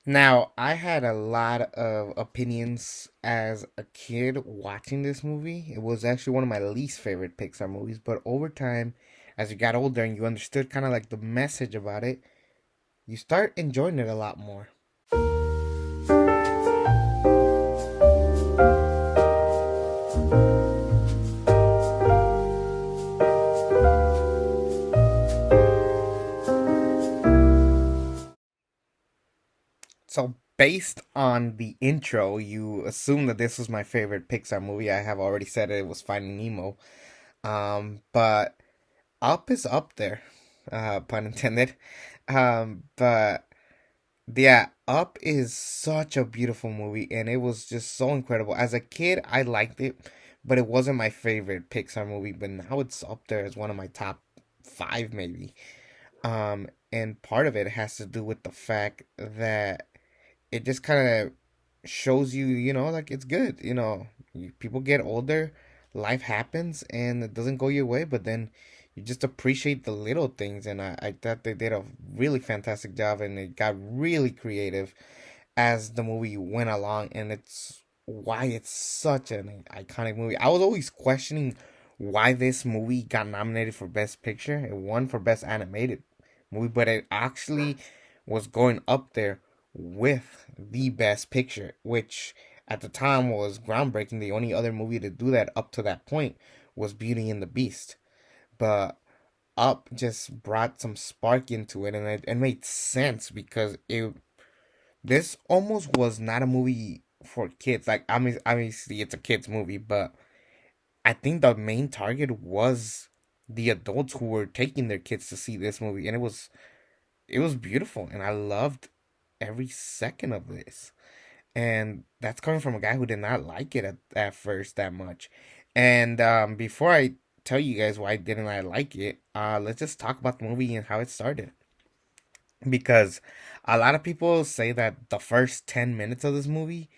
Now, I had a lot of opinions as a kid watching this movie. It was actually one of my least favorite Pixar movies, but over time, as you got older and you understood kind of like the message about it, you start enjoying it a lot more. So, based on the intro, you assume that this was my favorite Pixar movie. I have already said it was Finding Nemo. But Up is up there, pun intended. But yeah, Up is such a beautiful movie, and it was just so incredible. As a kid, I liked it, but it wasn't my favorite Pixar movie. But now it's up there as one of my top five, maybe. And part of it has to do with the fact that it just kind of shows you, like it's good. People get older, life happens, and it doesn't go your way, but then you just appreciate the little things. And I thought they did a really fantastic job, and it got really creative as the movie went along, and it's why it's such an iconic movie. I was always questioning why this movie got nominated for Best Picture. It won for Best Animated Movie, but it actually was going up there with the Best Picture, which at the time was groundbreaking. The only other movie to do that up to that point was Beauty and the Beast. But Up just brought some spark into it, and it made sense because it this almost was not a movie for kids. Like, I mean, obviously it's a kids movie, but I think the main target was the adults who were taking their kids to see this movie, and it was beautiful, and I loved every second of this. And that's coming from a guy who did not like it at first that much. And before I tell you guys why didn't I like it, let's just talk about the movie and how it started. Because a lot of people say that the first 10 minutes of this movie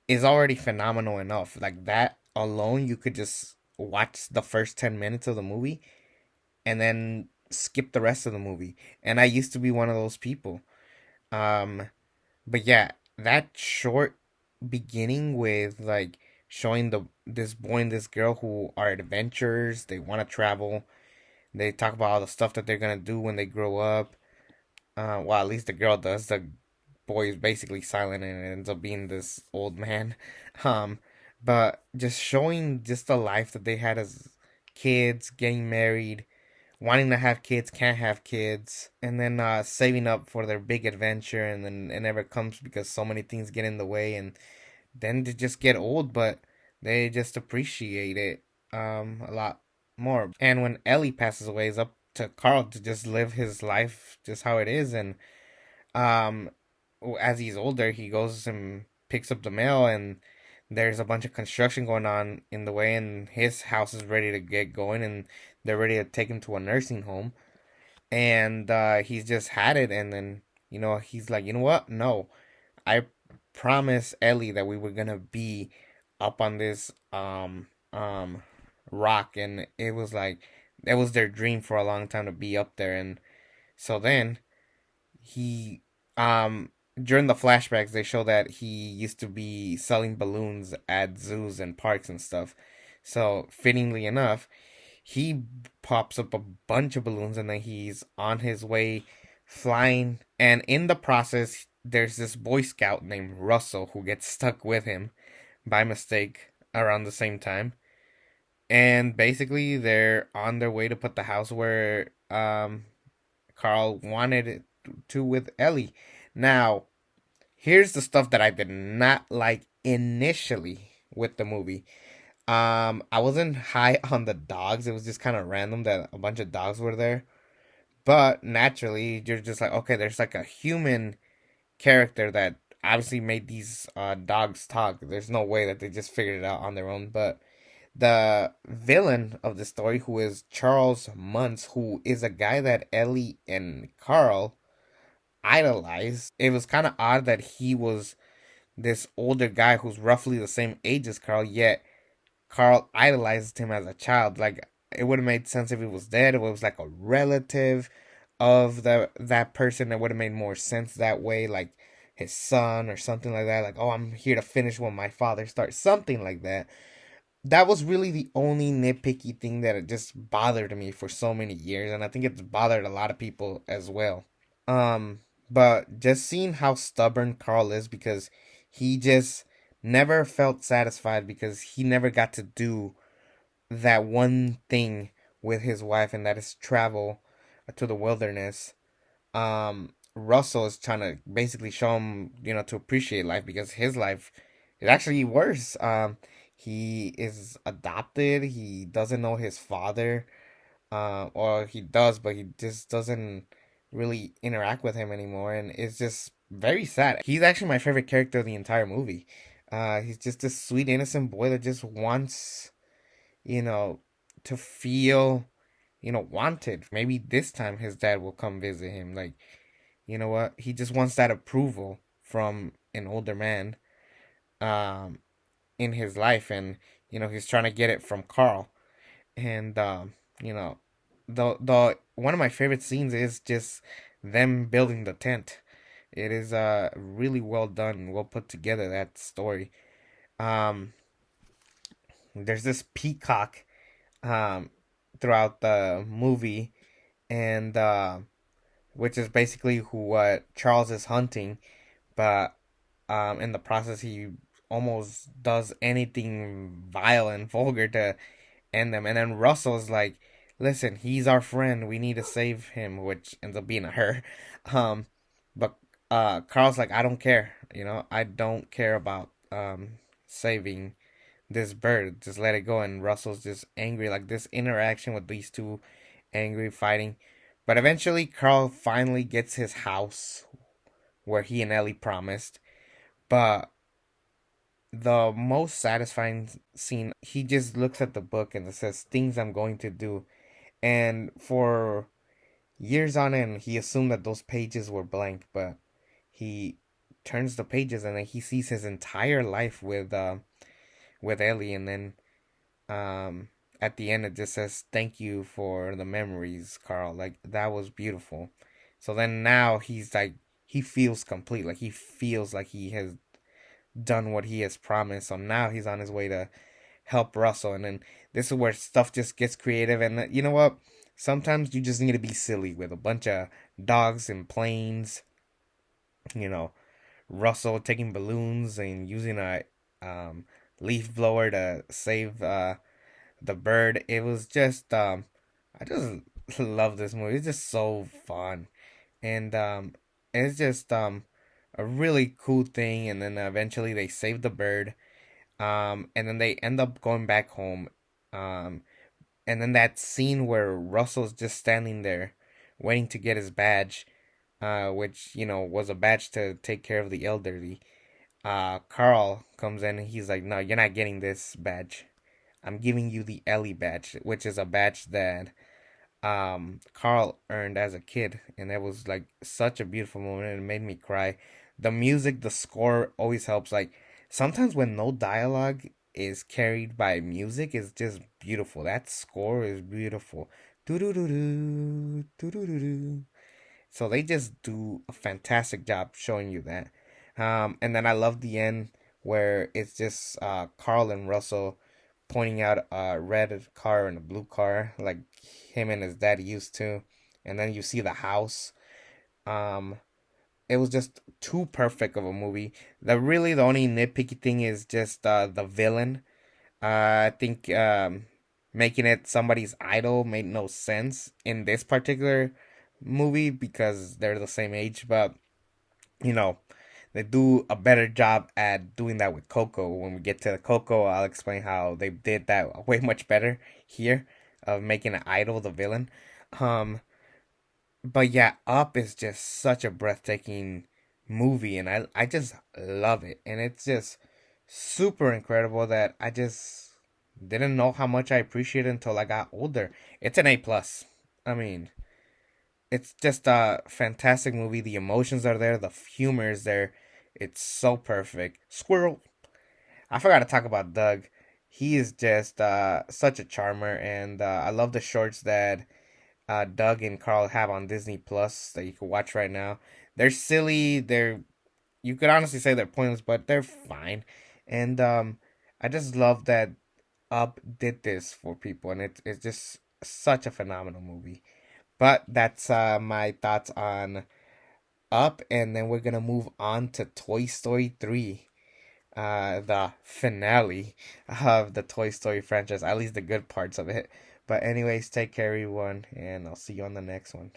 is already phenomenal enough. Like that alone, you could just watch the first 10 minutes of the movie and then skip the rest of the movie. And I used to be one of those people. Um, but yeah, that short beginning with like showing this boy and this girl who are adventurers, they want to travel. They talk about all the stuff that they're gonna do when they grow up. Well, at least the girl does. The boy is basically silent and it ends up being this old man. Um, but just showing just the life that they had as kids, getting married, wanting to have kids, can't have kids, and then saving up for their big adventure, and then it never comes because so many things get in the way, and then they just get old, but they just appreciate it a lot more. And when Ellie passes away, it's up to Carl to just live his life just how it is, and um as he's older, he goes and picks up the mail, and there's a bunch of construction going on in the way, and his house is ready to get going, and they're ready to take him to a nursing home. And he's just had it, and then he's like, you know what? No, I promised Ellie that we were gonna be up on this rock, and it was like that was their dream for a long time to be up there. And so then he during the flashbacks they show that he used to be selling balloons at zoos and parks and stuff. So fittingly enough, he pops up a bunch of balloons, and then he's on his way flying, and in the process there's this boy scout named Russell who gets stuck with him by mistake around the same time. And basically they're on their way to put the house where Carl wanted it to with Ellie. Now, here's the stuff that I did not like initially with the movie. I wasn't high on the dogs. It was just kind of random that a bunch of dogs were there. But naturally, you're just like, okay, there's like a human character that obviously made these dogs talk. There's no way that they just figured it out on their own. But the villain of the story, who is Charles Muntz, who is a guy that Ellie and Carl idolized. It was kind of odd that he was this older guy who's roughly the same age as Carl, yet Carl idolized him as a child. Like, it would have made sense if he was dead. If it was like a relative of that person, it would have made more sense that way. Like his son or something like that. Like, oh, I'm here to finish what my father started, something like that. That was really the only nitpicky thing that it just bothered me for so many years, and I think it's bothered a lot of people as well. Um, but just seeing how stubborn Carl is because he just never felt satisfied because he never got to do that one thing with his wife, and that is travel to the wilderness. Russell is trying to basically show him, to appreciate life because his life is actually worse. He is adopted. He doesn't know his father, or he does, but he just doesn't really interact with him anymore, and it's just very sad. He's actually my favorite character of the entire movie. He's just this sweet, innocent boy that just wants, you know, to feel, wanted. Maybe this time his dad will come visit him. Like, you know what? He just wants that approval from an older man, um, in his life, and he's trying to get it from Carl. And you know, the one of my favorite scenes is just them building the tent. It is really well done, well put together, that story. Um, there's this peacock um throughout the movie, and which is basically who what Charles is hunting, but in the process he almost does anything vile and vulgar to end them. And then Russell's like, "Listen, he's our friend. We need to save him," which ends up being a her. Um, but Carl's like, "I don't care. I don't care about saving this bird. Just let it go." And Russell's just angry, like this interaction with these two angry fighting. But eventually, Carl finally gets his house where he and Ellie promised. But the most satisfying scene, he just looks at the book and it says things I'm going to do. And for years on end, he assumed that those pages were blank, but he turns the pages and then he sees his entire life with Ellie, and then um at the end it just says thank you for the memories, Carl. Like that was beautiful. So then now he's like he feels complete, like he feels like he has done what he has promised. So now he's on his way to help Russell. And then this is where stuff just gets creative. And you know what? Sometimes you just need to be silly with a bunch of dogs and planes. You know, Russell taking balloons and using a um, leaf blower to save the bird. It was just I just love this movie. It's just so fun, and it's just a really cool thing. And then eventually they save the bird, and then they end up going back home. Um, and then that scene where Russell's just standing there, waiting to get his badge, which was a badge to take care of the elderly. Carl comes in and he's like, "No, you're not getting this badge. I'm giving you the Ellie badge, which is a badge that Carl earned as a kid," and it was like such a beautiful moment, and it made me cry. The music, the score always helps. Like sometimes when no dialogue is carried by music, it's just beautiful. That score is beautiful. Do do do do do do do. So they just do a fantastic job showing you that. And then I love the end where it's just Carl and Russell pointing out a red car and a blue car, like him and his dad used to. And then you see the house. Um, it was just too perfect of a movie. The only nitpicky thing is just the villain. I think making it somebody's idol made no sense in this particular movie because they're the same age, but you know, they do a better job at doing that with Coco. When we get to Coco, I'll explain how they did that way much better here of making an idol the villain. Um, but yeah, Up is just such a breathtaking movie, and I just love it, and it's just super incredible that I just didn't know how much I appreciate it until I got older. It's an A plus. I mean, it's just a fantastic movie. The emotions are there, the humor is there. It's so perfect. Squirrel. I forgot to talk about Doug. He is just such a charmer, and I love the shorts that Doug and Carl have on Disney Plus that you can watch right now. They're silly. They're you could honestly say they're pointless, but they're fine. And I just love that Up did this for people, and it's just such a phenomenal movie. But that's my thoughts on Up, and then we're gonna move on to Toy Story 3, the finale of the Toy Story franchise, at least the good parts of it. But anyways, take care everyone, and I'll see you on the next one.